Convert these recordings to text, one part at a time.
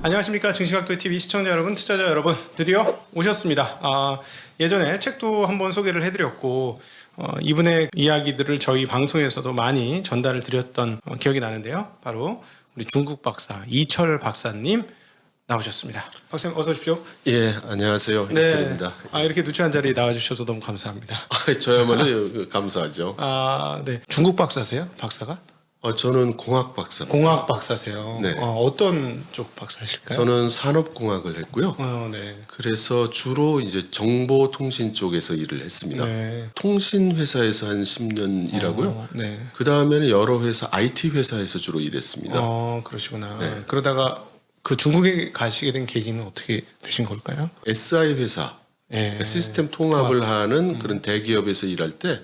안녕하십니까. 증시각도의 TV 시청자 여러분, 투자자 여러분, 드디어 오셨습니다. 예전에 책도 한번 소개를 해드렸고 이분의 이야기들을 저희 방송에서도 많이 전달을 드렸던 기억이 나는데요. 바로 우리 중국 박사 이철 박사님 나오셨습니다. 박사님 어서 오십시오. 예, 안녕하세요. 이철입니다. 이렇게 누추한 자리에 나와주셔서 너무 감사합니다. 저야말로 감사하죠. 네. 중국 박사세요? 박사가? 저는 공학 박사입니다. 공학 박사세요. 네. 어떤 쪽 박사실까요? 저는 산업공학을 했고요. 네. 그래서 주로 이제 정보통신 쪽에서 일을 했습니다. 네. 통신 회사에서 한 10년 일하고요. 네. 그 다음에는 여러 회사, IT 회사에서 주로 일했습니다. 그러시구나. 네. 그러다가 그 중국에 가시게 된 계기는 어떻게 되신 걸까요? SI 회사, 예. 시스템 통합을 하는 그런 대기업에서 일할 때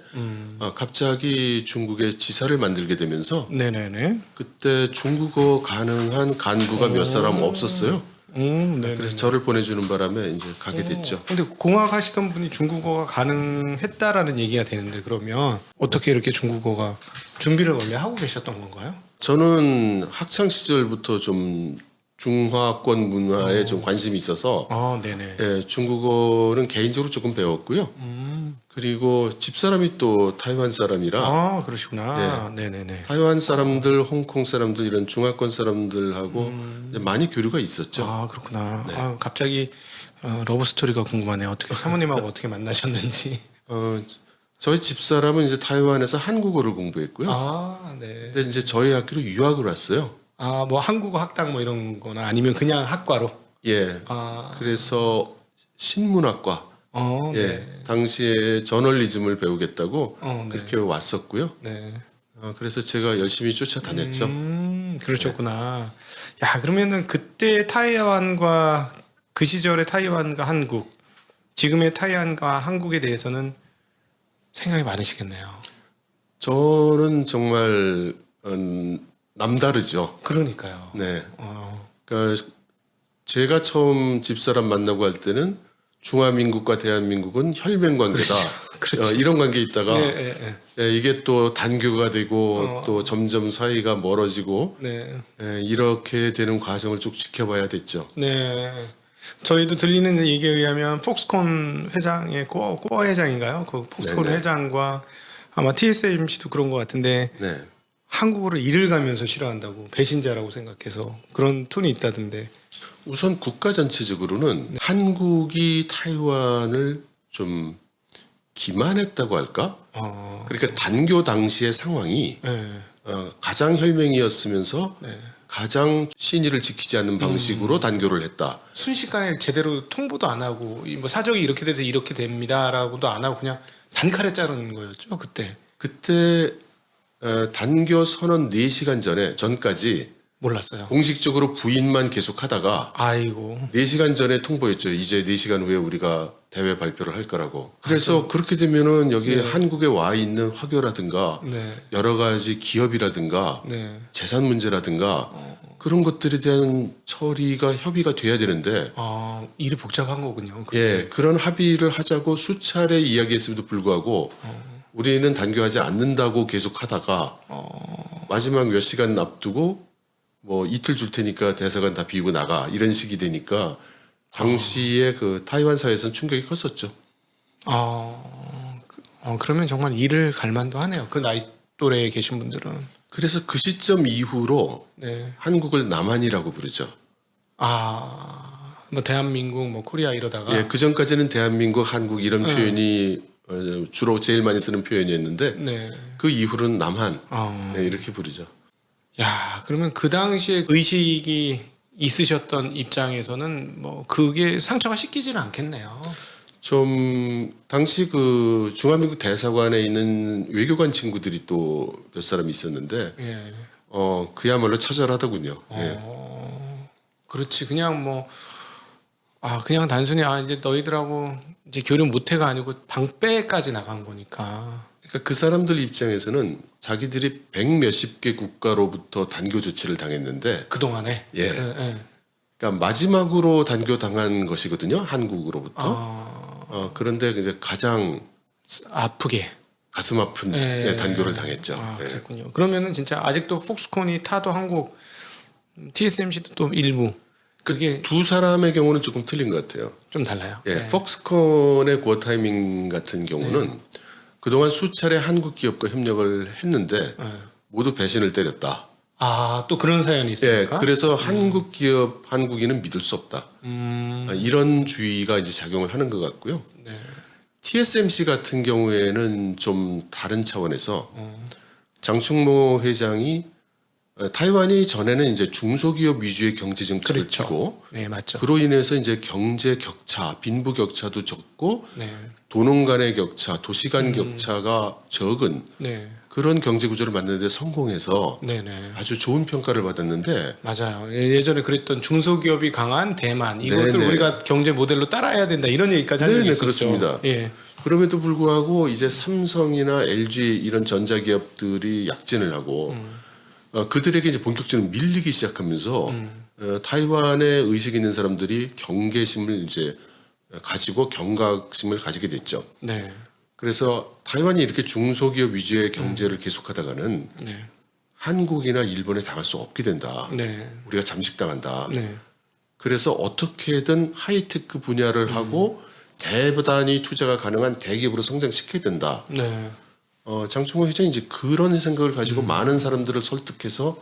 갑자기 중국에 지사를 만들게 되면서 네네네. 그때 중국어 가능한 간부가 몇 사람 없었어요. 네. 그래서 저를 보내주는 바람에 이제 가게 됐죠. 근데 공학 하시던 분이 중국어가 가능했다라는 얘기가 되는데 그러면 어떻게 이렇게 중국어가 준비를 원래 하고 계셨던 건가요? 저는 학창 시절부터 좀 중화권 문화에 좀 관심이 있어서 네네. 예, 중국어는 개인적으로 조금 배웠고요. 그리고 집사람이 또 타이완 사람이라 그러시구나. 네네네. 타이완 사람들, 홍콩 사람들 이런 중화권 사람들하고 많이 교류가 있었죠. 그렇구나. 네. 갑자기 러브 스토리가 궁금하네요. 어떻게 사모님하고 어떻게 만나셨는지. 저희 집사람은 이제 타이완에서 한국어를 공부했고요. 네. 근데 이제 저희 학교로 유학을 왔어요. 뭐 한국어 학당 뭐 이런 거나 아니면 그냥 학과로? 예. 그래서 신문학과. 네. 예. 당시에 저널리즘을 배우겠다고 네. 그렇게 왔었고요. 네. 그래서 제가 열심히 쫓아다녔죠. 그러셨구나. 야, 그러면은 그때 타이완과 그 시절의 타이완과 한국, 지금의 타이완과 한국에 대해서는 생각이 많으시겠네요. 저는 정말 남다르죠. 그러니까요. 네. 그러니까 제가 처음 집사람 만나고 할 때는 중화민국과 대한민국은 혈맹 관계다. 그렇죠. 이런 관계 있다가 네. 이게 또 단교가 되고 또 점점 사이가 멀어지고 네. 이렇게 되는 과정을 쭉 지켜봐야 됐죠. 네. 저희도 들리는 얘기에 의하면 폭스콘 회장의 꼬어 회장인가요? 그 폭스콘 네네. 회장과 아마 TSMC도 그런 것 같은데 네. 한국어를 일을 가면서 싫어한다고 배신자라고 생각해서 그런 톤이 있다던데. 우선 국가 전체적으로는 한국이 타이완을 좀 기만했다고 할까? 그러니까 단교 당시의 상황이 네. 가장 혈맹이었으면서 네. 가장 신의를 지키지 않는 방식으로 단교를 했다. 순식간에 제대로 통보도 안 하고 뭐 사정이 이렇게 돼서 이렇게 됩니다라고도 안 하고 그냥 단칼에 자르는 거였죠 그때. 그때 단교 선언 4시간 전까지 몰랐어요. 공식적으로 부인만 계속하다가 아이고. 4시간 전에 통보했죠. 이제 4시간 후에 우리가 대회 발표를 할 거라고. 그래서 그렇게 되면은 여기 한국에 와 있는 화교라든가 네. 여러 가지 기업이라든가 네. 재산 문제라든가 그런 것들에 대한 처리가 협의가 돼야 되는데 일이 복잡한 거군요. 예, 그런 합의를 하자고 수차례 이야기했음에도 불구하고 우리는 단교하지 않는다고 계속 하다가 마지막 몇 시간 앞두고 뭐 이틀 줄 테니까 대사관 다 비우고 나가 이런 식이 되니까 당시에 그 타이완 사회에서는 충격이 컸었죠. 그러면 정말 일을 갈 만도 하네요. 그 나이 또래에 계신 분들은. 그래서 그 시점 이후로 네. 한국을 남한이라고 부르죠. 뭐 대한민국, 뭐 코리아 이러다가. 예, 그 전까지는 대한민국, 한국 이런 표현이 주로 제일 많이 쓰는 표현이었는데 네. 그 이후로는 남한 이렇게 부르죠. 야, 그러면 그 당시에 의식이 있으셨던 입장에서는 뭐 그게 상처가 씻기지는 않겠네요. 좀 당시 그 중화민국 대사관에 있는 외교관 친구들이 또 몇 사람 있었는데 예. 그야말로 처절하더군요. 예. 그렇지. 그냥 뭐 그냥 단순히 이제 너희들하고 이제 교류 못해가 아니고 방빼까지 나간 거니까. 그러니까 그 사람들 입장에서는 자기들이 100몇십 개 국가로부터 단교 조치를 당했는데 그 동안에. 예. 그러니까 마지막으로 단교 당한 것이거든요. 한국으로부터. 그런데 이제 가장 아프게 가슴 아픈 단교를 당했죠. 그랬군요. 그러면은 진짜 아직도 폭스콘이 타도 한국, TSMC도 또 일부 그게 두 사람의 경우는 조금 틀린 것 같아요. 좀 달라요. 예, 네. 폭스콘의 구어 타이밍 같은 경우는 그동안 수차례 한국 기업과 협력을 했는데 모두 배신을 때렸다. 아, 또 그런 사연이 예, 있습니까? 그래서 한국 기업, 한국인은 믿을 수 없다. 이런 주의가 이제 작용을 하는 것 같고요. 네. TSMC 같은 경우에는 좀 다른 차원에서 장충모 회장이 타이완이 전에는 이제 중소기업 위주의 경제 정책을 그렇죠. 펴고 네, 맞죠. 그로 인해서 이제 경제 격차, 빈부 격차도 적고 네. 도농 간의 격차, 도시 간 격차가 적은 네. 그런 경제 구조를 만드는데 성공해서 네, 네. 아주 좋은 평가를 받았는데 맞아요. 예전에 그랬던 중소기업이 강한 대만 이것을 네네. 우리가 경제 모델로 따라야 된다 이런 얘기까지 한 적이 네네, 있었죠. 그렇습니다. 예. 그럼에도 불구하고 이제 삼성이나 LG 이런 전자기업들이 약진을 하고 그들에게 이제 본격적으로 밀리기 시작하면서 타이완에 의식 있는 사람들이 경계심을 이제 가지고 경각심을 가지게 됐죠. 네. 그래서 타이완이 이렇게 중소기업 위주의 경제를 계속하다가는 네. 한국이나 일본에 당할 수 없게 된다. 네. 우리가 잠식당한다. 네. 그래서 어떻게든 하이테크 분야를 하고 대단히 투자가 가능한 대기업으로 성장시켜야 된다. 네. 장충호 회장이 이제 그런 생각을 가지고 많은 사람들을 설득해서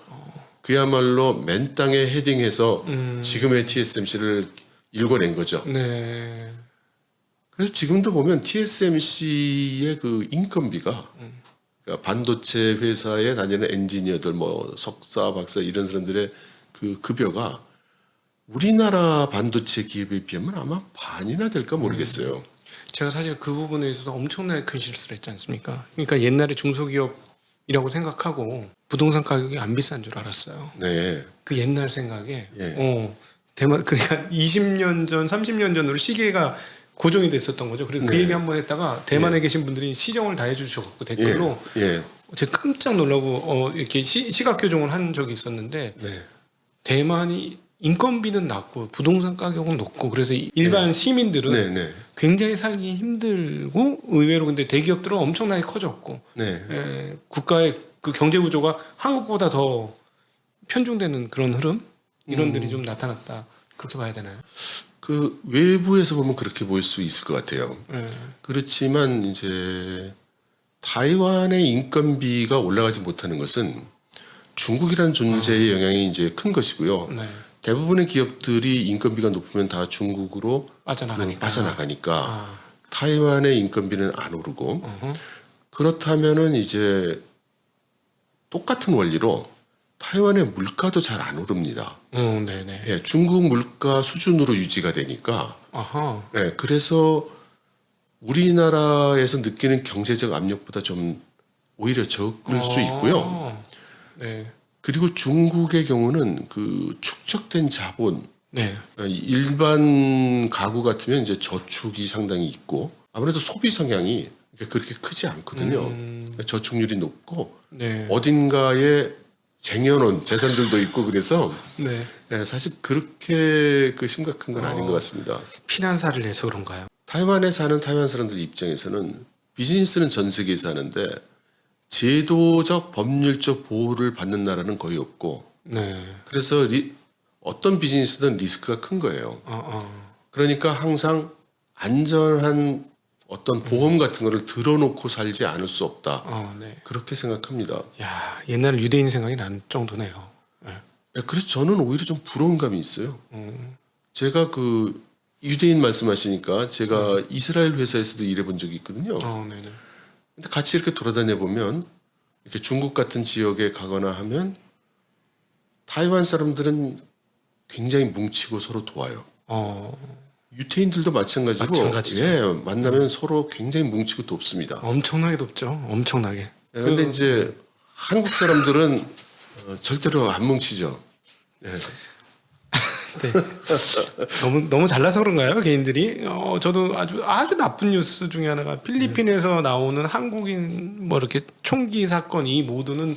그야말로 맨 땅에 헤딩해서 지금의 TSMC를 일궈낸 거죠. 네. 그래서 지금도 보면 TSMC의 그 인건비가 그러니까 반도체 회사에 다니는 엔지니어들 뭐 석사, 박사 이런 사람들의 그 급여가 우리나라 반도체 기업에 비하면 아마 반이나 될까 모르겠어요. 제가 사실 그 부분에 있어서 엄청나게 큰 실수를 했지 않습니까? 그러니까 옛날에 중소기업이라고 생각하고 부동산 가격이 안 비싼 줄 알았어요. 네. 그 옛날 생각에 예. 대만 그러니까 20년 전, 30년 전으로 시계가 고정이 됐었던 거죠. 그래서 그 네. 얘기 한번 했다가 대만에 계신 분들이 시정을 다 해주셔갖고 댓글로 예. 제가 깜짝 놀라고 이렇게 시각 교정을 한 적이 있었는데 네. 대만이 인건비는 낮고 부동산 가격은 높고 그래서 일반 시민들은 네. 네. 굉장히 살기 힘들고 의외로 근데 대기업들은 엄청나게 커졌고 네. 국가의 그 경제 구조가 한국보다 더 편중되는 그런 흐름 이런들이 좀 나타났다 그렇게 봐야 되나요? 그 외부에서 보면 그렇게 보일 수 있을 것 같아요. 네. 그렇지만 이제 타이완의 인건비가 올라가지 못하는 것은 중국이라는 존재의 영향이 이제 큰 것이고요. 네. 대부분의 기업들이 인건비가 높으면 다 중국으로 빠져나가니까 타이완의 인건비는 안 오르고 그렇다면은 이제 똑같은 원리로 타이완의 물가도 잘 안 오릅니다. 네네. 예, 중국 물가 수준으로 유지가 되니까 아하. 예, 그래서 우리나라에서 느끼는 경제적 압력보다 좀 오히려 적을 수 있고요. 네. 그리고 중국의 경우는 그 축적된 자본, 네. 일반 가구 같으면 이제 저축이 상당히 있고 아무래도 소비 성향이 그렇게 크지 않거든요. 저축률이 높고 네. 어딘가에 쟁여놓은 재산들도 있고 그래서 네. 예, 사실 그렇게 그 심각한 건 아닌 것 같습니다. 피난사를 내서 그런가요? 타이완에 사는 타이완 사람들 입장에서는 비즈니스는 전 세계에서 하는데 제도적 법률적 보호를 받는 나라는 거의 없고 네. 그래서 어떤 비즈니스든 리스크가 큰 거예요. 그러니까 항상 안전한 어떤 보험 같은 거를 들어놓고 살지 않을 수 없다. 네. 그렇게 생각합니다. 야, 옛날 유대인 생각이 나는 정도네요. 네. 그래서 저는 오히려 좀 부러운 감이 있어요. 제가 그 유대인 말씀하시니까 제가 이스라엘 회사에서도 일해본 적이 있거든요. 네네. 근데 같이 이렇게 돌아다녀 보면 이렇게 중국 같은 지역에 가거나 하면 타이완 사람들은 굉장히 뭉치고 서로 도와요. 유태인들도 마찬가지로 마찬가지죠. 예, 만나면 서로 굉장히 뭉치고 돕습니다. 엄청나게 덥죠. 엄청나게. 근데 이제 한국 사람들은 절대로 안 뭉치죠. 예. 네. 너무 잘나서 그런가요, 개인들이? 저도 아주 나쁜 뉴스 중에 하나가 필리핀에서 나오는 한국인 뭐 이렇게 총기 사건 이 모두는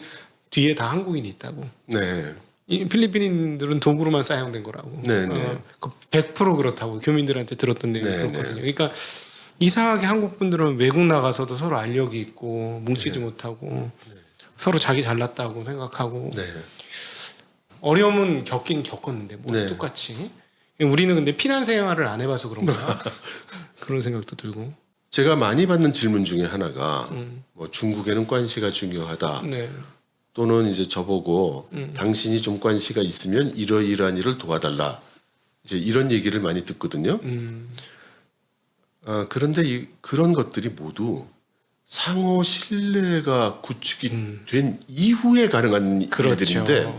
뒤에 다 한국인이 있다고. 네. 이 필리핀인들은 도구로만 사용된 거라고. 네, 네. 100% 그렇다고 교민들한테 들었던 내용이 네, 그렇거든요. 그러니까 이상하게 한국 분들은 외국 나가서도 서로 알력이 있고 뭉치지 못하고 서로 자기 잘났다고 생각하고 네. 어려움은 겪긴 겪었는데 모두 네. 똑같이. 우리는 근데 피난 생활을 안 해봐서 그런가 그런 생각도 들고. 제가 많이 받는 질문 중에 하나가 뭐 중국에는 관시가 중요하다. 네. 또는 이제 저보고 당신이 좀 관시가 있으면 이러이러한 일을 도와달라. 이제 이런 얘기를 많이 듣거든요. 그런데 그런 것들이 모두 상호 신뢰가 구축이 된 이후에 가능한 그렇죠. 일들인데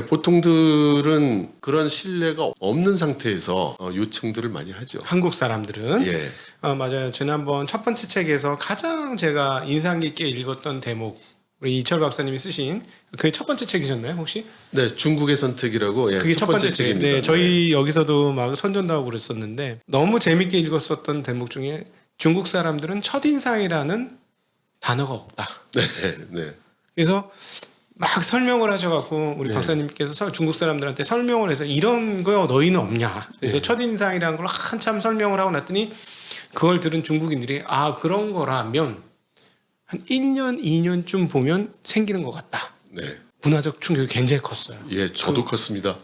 보통들은 그런 신뢰가 없는 상태에서 요청들을 많이 하죠. 한국 사람들은 예. 맞아요. 지난번 첫 번째 책에서 가장 제가 인상 깊게 읽었던 대목, 우리 이철 박사님이 쓰신 그게 첫 번째 책이셨나요 혹시? 네, 중국의 선택이라고 그게 첫 번째 책입니다. 네, 저희 여기서도 막 선전도 하고 그랬었는데 너무 재밌게 읽었었던 대목 중에 중국 사람들은 첫인상이라는 단어가 없다. 네, 네, 그래서 막 설명을 하셔갖고 우리 네. 박사님께서 중국 사람들한테 설명을 해서 이런 거 너희는 없냐. 그래서 네. 첫인상이라는 걸 한참 설명을 하고 났더니 그걸 들은 중국인들이 그런 거라면 한 1년, 2년쯤 보면 생기는 것 같다. 네. 문화적 충격이 굉장히 컸어요. 예, 저도 컸습니다.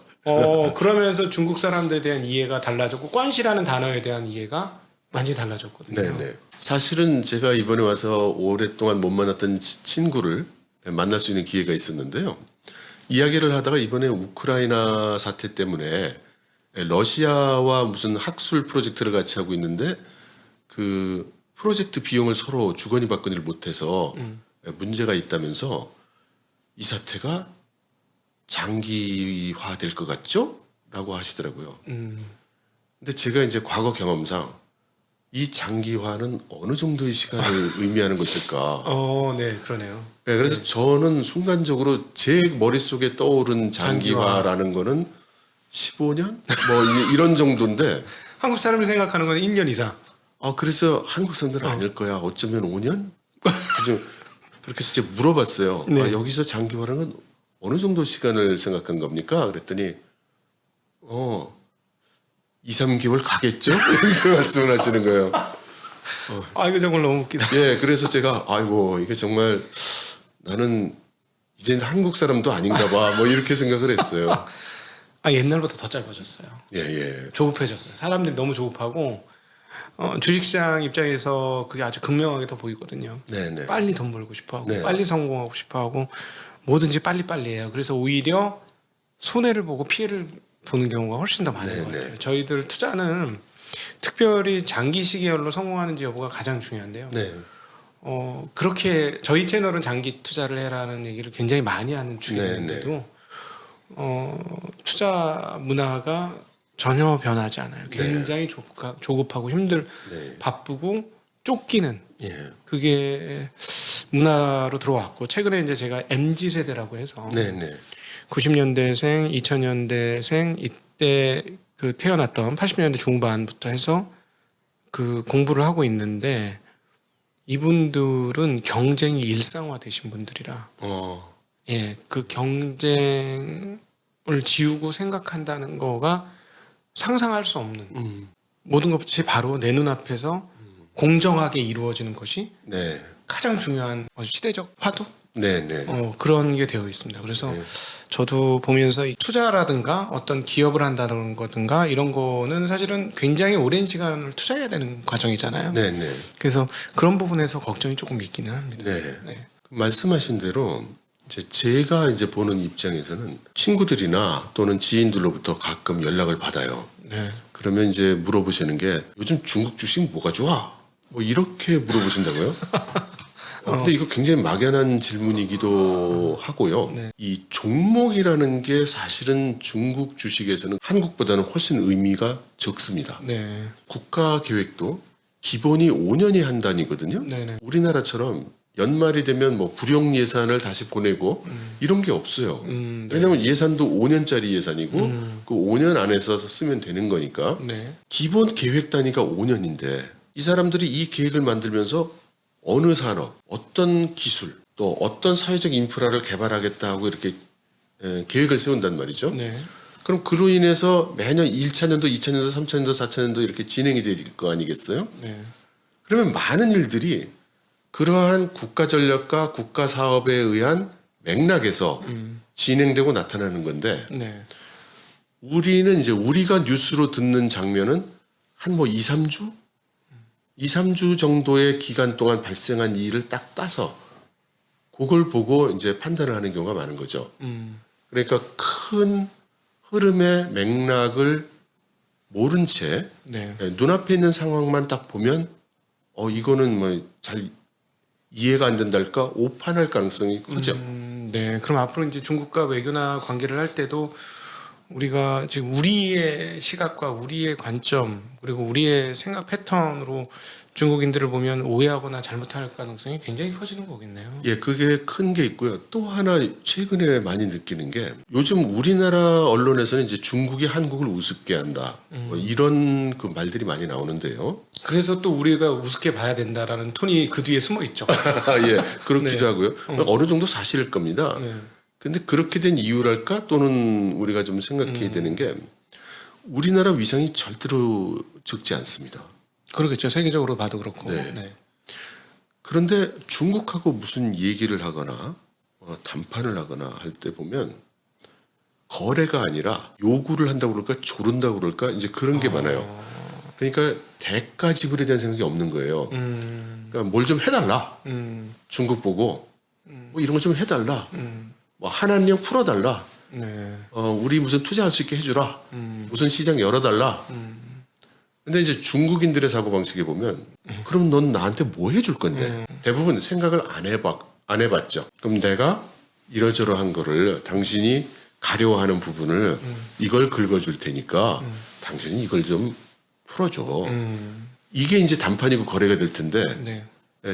그러면서 중국 사람들에 대한 이해가 달라졌고 관시라는 단어에 대한 이해가 많이 달라졌거든요. 네, 네. 사실은 제가 이번에 와서 오랫동안 못 만났던 친구를 만날 수 있는 기회가 있었는데요. 이야기를 하다가 이번에 우크라이나 사태 때문에 러시아와 무슨 학술 프로젝트를 같이 하고 있는데 그 프로젝트 비용을 서로 주거니 받거니를 못해서 문제가 있다면서 이 사태가 장기화될 것 같죠? 라고 하시더라고요. 근데 제가 이제 과거 경험상 이 장기화는 어느 정도의 시간을 의미하는 것일까? 네, 그러네요. 네, 그래서 저는 순간적으로 제 머릿속에 떠오른 장기화라는 거는 15년? 뭐 이런 정도인데 한국 사람이 생각하는 건 1년 이상. 그래서 한국 사람들은 아닐 거야. 어쩌면 5년? 그래서 그렇게 해서 제가 물어봤어요. 네. 여기서 장기화라는 건 어느 정도 시간을 생각한 겁니까? 그랬더니 2, 3개월 가겠죠? 이렇게 말씀을 하시는 거예요. 이거 정말 너무 웃기다. 예, 그래서 제가 아이고 이게 정말 나는 이제는 한국 사람도 아닌가 봐. 뭐 이렇게 생각을 했어요. 옛날보다 더 짧아졌어요. 예, 예. 조급해졌어요. 사람들이 너무 조급하고 주식시장 입장에서 그게 아주 극명하게 더 보이거든요. 네, 네. 빨리 돈 벌고 싶어하고 네. 빨리 성공하고 싶어하고 뭐든지 빨리빨리 해요. 그래서 오히려 손해를 보고 피해를 보는 경우가 훨씬 더 많은 네, 것 같아요. 네. 저희들 투자는 특별히 장기 시계열로 성공하는지 여부가 가장 중요한데요. 네. 그렇게 저희 채널은 장기 투자를 해라는 얘기를 굉장히 많이 하는 주인데도 투자 문화가 전혀 변하지 않아요. 굉장히 조급하고 네. 바쁘고 쫓기는 예. 그게 문화로 들어왔고 최근에 이제 제가 MZ 세대라고 해서 네, 네. 90년대생, 2000년대생 이때 그 태어났던 80년대 중반부터 해서 그 공부를 하고 있는데 이분들은 경쟁이 일상화되신 분들이라 그 경쟁을 지우고 생각한다는 거가 상상할 수 없는 모든 것이 바로 내 눈앞에서 공정하게 이루어지는 것이 네. 가장 중요한 시대적 화두 네, 네. 그런 게 되어 있습니다. 그래서 네. 저도 보면서 이 투자라든가 어떤 기업을 한다는 거든가 이런 거는 사실은 굉장히 오랜 시간을 투자해야 되는 과정이잖아요. 네, 네. 그래서 그런 부분에서 걱정이 조금 있기는 합니다. 네. 말씀하신 대로 제가 이제 보는 입장에서는 친구들이나 또는 지인들로부터 가끔 연락을 받아요. 네. 그러면 이제 물어보시는 게 요즘 중국 주식 뭐가 좋아? 뭐 이렇게 물어보신다고요? 근데 이거 굉장히 막연한 질문이기도 하고요. 네. 이 종목이라는 게 사실은 중국 주식에서는 한국보다는 훨씬 의미가 적습니다. 네. 국가 계획도 기본이 5년이 한 단위거든요. 네네. 우리나라처럼 연말이 되면 뭐 구령 예산을 다시 보내고 이런 게 없어요. 네. 왜냐하면 예산도 5년짜리 예산이고 그 5년 안에서 쓰면 되는 거니까 네. 기본 계획 단위가 5년인데 이 사람들이 이 계획을 만들면서 어느 산업, 어떤 기술, 또 어떤 사회적 인프라를 개발하겠다 하고 이렇게 계획을 세운단 말이죠. 네. 그럼 그로 인해서 매년 1차년도, 2차년도, 3차년도, 4차년도 이렇게 진행이 될 거 아니겠어요? 네. 그러면 많은 일들이 그러한 국가 전략과 국가 사업에 의한 맥락에서 진행되고 나타나는 건데 네. 우리는 이제 우리가 뉴스로 듣는 장면은 한 뭐 2, 3주? 2, 3주 정도의 기간 동안 발생한 일을 딱 따서 그걸 보고 이제 판단을 하는 경우가 많은 거죠. 그러니까 큰 흐름의 맥락을 모른 채 네. 눈앞에 있는 상황만 딱 보면 이거는 뭐 잘 이해가 안 된달까 오판할 가능성이 크죠. 네. 그럼 앞으로 이제 중국과 외교나 관계를 할 때도 우리가 지금 우리의 시각과 우리의 관점 그리고 우리의 생각 패턴으로 중국인들을 보면 오해하거나 잘못할 가능성이 굉장히 커지는 거겠네요. 예, 그게 큰 게 있고요. 또 하나 최근에 많이 느끼는 게 요즘 우리나라 언론에서는 이제 중국이 한국을 우습게 한다. 뭐 이런 그 말들이 많이 나오는데요. 그래서 또 우리가 우습게 봐야 된다라는 톤이 그 뒤에 숨어 있죠. 예, 그렇기도 네. 하고요. 어느 정도 사실일 겁니다. 네. 근데 그렇게 된 이유랄까 또는 우리가 좀 생각해야 되는 게 우리나라 위상이 절대로 적지 않습니다. 그러겠죠. 세계적으로 봐도 그렇고. 네. 네. 그런데 중국하고 무슨 얘기를 하거나談판을 하거나 할 때 보면 거래가 아니라 요구를 한다고 그럴까 조른다고 그럴까 이제 그런 게 많아요. 그러니까 대가 지불에 대한 생각이 없는 거예요. 그러니까 뭘 좀 해달라. 중국 보고 뭐 이런 거 좀 해달라. 뭐 하나님 풀어달라. 네. 우리 무슨 투자할 수 있게 해주라. 무슨 시장 열어달라. 근데 이제 중국인들의 사고방식에 보면 그럼 넌 나한테 뭐 해줄 건데? 대부분 생각을 안 해봤죠. 그럼 내가 이러저러한 거를 당신이 가려워하는 부분을 이걸 긁어줄 테니까 당신이 이걸 좀 풀어줘. 이게 이제談판이고 거래가 될 텐데 네.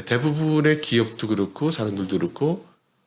대부분의 기업도 그렇고 사람들도 그렇고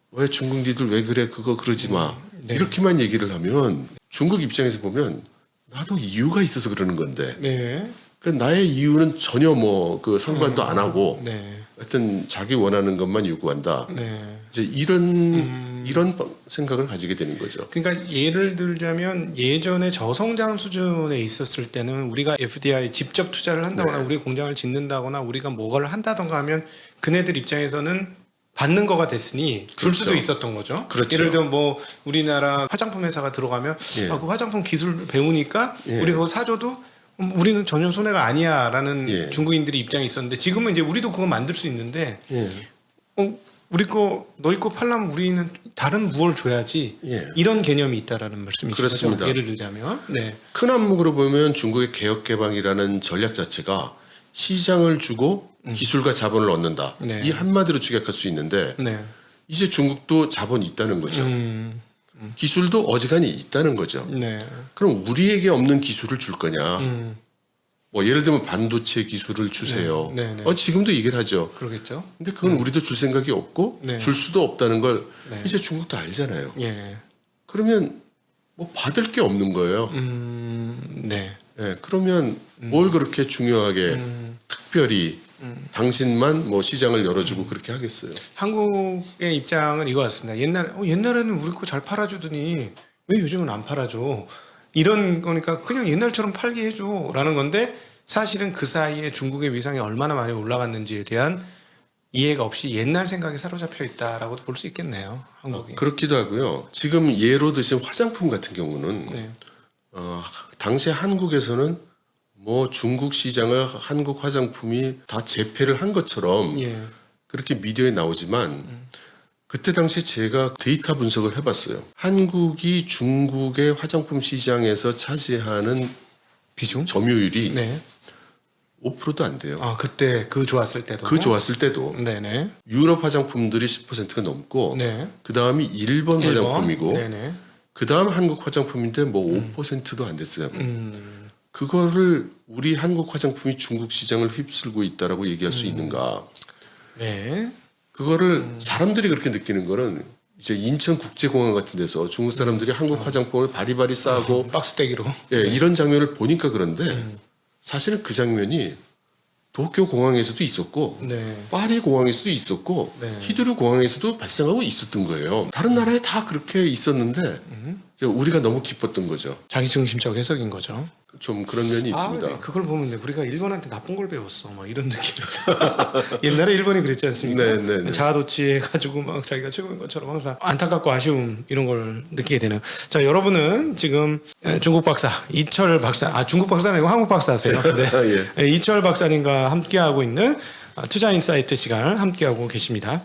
왜 중국 니들 왜 그래 그거 그러지 마. 네. 이렇게만 얘기를 하면 중국 입장에서 보면 나도 이유가 있어서 그러는 건데 네. 그 나의 이유는 전혀 뭐 그 상관도 안 하고 네. 하여튼 자기 원하는 것만 요구한다. 네. 이제 이런 생각을 가지게 되는 거죠. 그러니까 예를 들자면 예전에 저성장 수준에 있었을 때는 우리가 FDI 직접 투자를 한다거나 네. 우리 공장을 짓는다거나 우리가 뭐가를 한다던가 하면 그네들 입장에서는 받는 거가 됐으니 줄 수도 그렇죠. 있었던 거죠. 그렇죠. 예를 들면 뭐 우리나라 화장품 회사가 들어가면 예. 그 화장품 기술 배우니까 예. 우리 그거 사줘도 우리는 전혀 손해가 아니야라는 예. 중국인들이 입장이 있었는데 지금은 이제 우리도 그거 만들 수 있는데 예. 우리 거 너희 거 팔려면 우리는 다른 무얼 줘야지 예. 이런 개념이 있다라는 말씀이시죠. 그렇습니다. 예를 들자면 네. 큰 안목으로 보면 중국의 개혁 개방이라는 전략 자체가 시장을 주고 기술과 자본을 얻는다. 네. 이 한마디로 축약할 수 있는데 네. 이제 중국도 자본이 있다는 거죠. 기술도 어지간히 있다는 거죠. 네. 그럼 우리에게 없는 기술을 줄 거냐? 뭐 예를 들면 반도체 기술을 주세요. 네, 네. 지금도 얘기를 하죠. 그러겠죠. 근데 그건 우리도 줄 생각이 없고 네. 줄 수도 없다는 걸 네. 이제 중국도 알잖아요. 예. 그러면 뭐 받을 게 없는 거예요. 네. 예, 그러면 뭘 그렇게 중요하게 특별히 당신만 뭐 시장을 열어주고 그렇게 하겠어요. 한국의 입장은 이거였습니다. 옛날에는 우리 거 잘 팔아주더니 왜 요즘은 안 팔아줘? 이런 거니까 그냥 옛날처럼 팔게 해줘라는 건데 사실은 그 사이에 중국의 위상이 얼마나 많이 올라갔는지에 대한 이해가 없이 옛날 생각에 사로잡혀 있다라고도 볼 수 있겠네요. 한국이. 그렇기도 하고요. 지금 예로 드신 화장품 같은 경우는 네. 당시 한국에서는 뭐 중국 시장을 한국 화장품이 다 제패를 한 것처럼 예. 그렇게 미디어에 나오지만 그때 당시 제가 데이터 분석을 해봤어요. 한국이 중국의 화장품 시장에서 차지하는 비중? 점유율이 네. 5%도 안 돼요. 아 그때 그 좋았을 때도. 그 좋았을 때도 네네. 유럽 화장품들이 10%가 넘고 네. 그 다음이 일본 화장품이고 네네. 그 다음 한국 화장품인데 뭐 5%도 안 됐어요. 음. 그거를 우리 한국 화장품이 중국 시장을 휩쓸고 있다라고 얘기할 수 있는가? 네. 그거를 사람들이 그렇게 느끼는 거는 이제 인천 국제공항 같은 데서 중국 사람들이 한국 화장품을 바리바리 싸고 박스떼기로. 예, 이런 장면을 보니까 그런데 사실은 그 장면이 도쿄 공항에서도 있었고 네. 파리 공항에서도 있었고 네. 히드르 공항에서도 발생하고 있었던 거예요. 다른 나라에 다 그렇게 있었는데 이제 우리가 너무 기뻤던 거죠. 자기중심적 해석인 거죠. 좀 그런 면이 있습니다. 네. 그걸 보면 우리가 일본한테 나쁜 걸 배웠어. 막 이런 느낌. 옛날에 일본이 그랬지 않습니까? 네. 자아도취 해가지고 막 자기가 최고인 것처럼 항상 안타깝고 아쉬움 이런 걸 느끼게 되는. 자, 여러분은 지금 중국 박사 이철 박사, 중국 박사는 아니고 한국 박사세요. 네. 예. 이철 박사님과 함께하고 있는 투자 인사이트 시간을 함께하고 계십니다.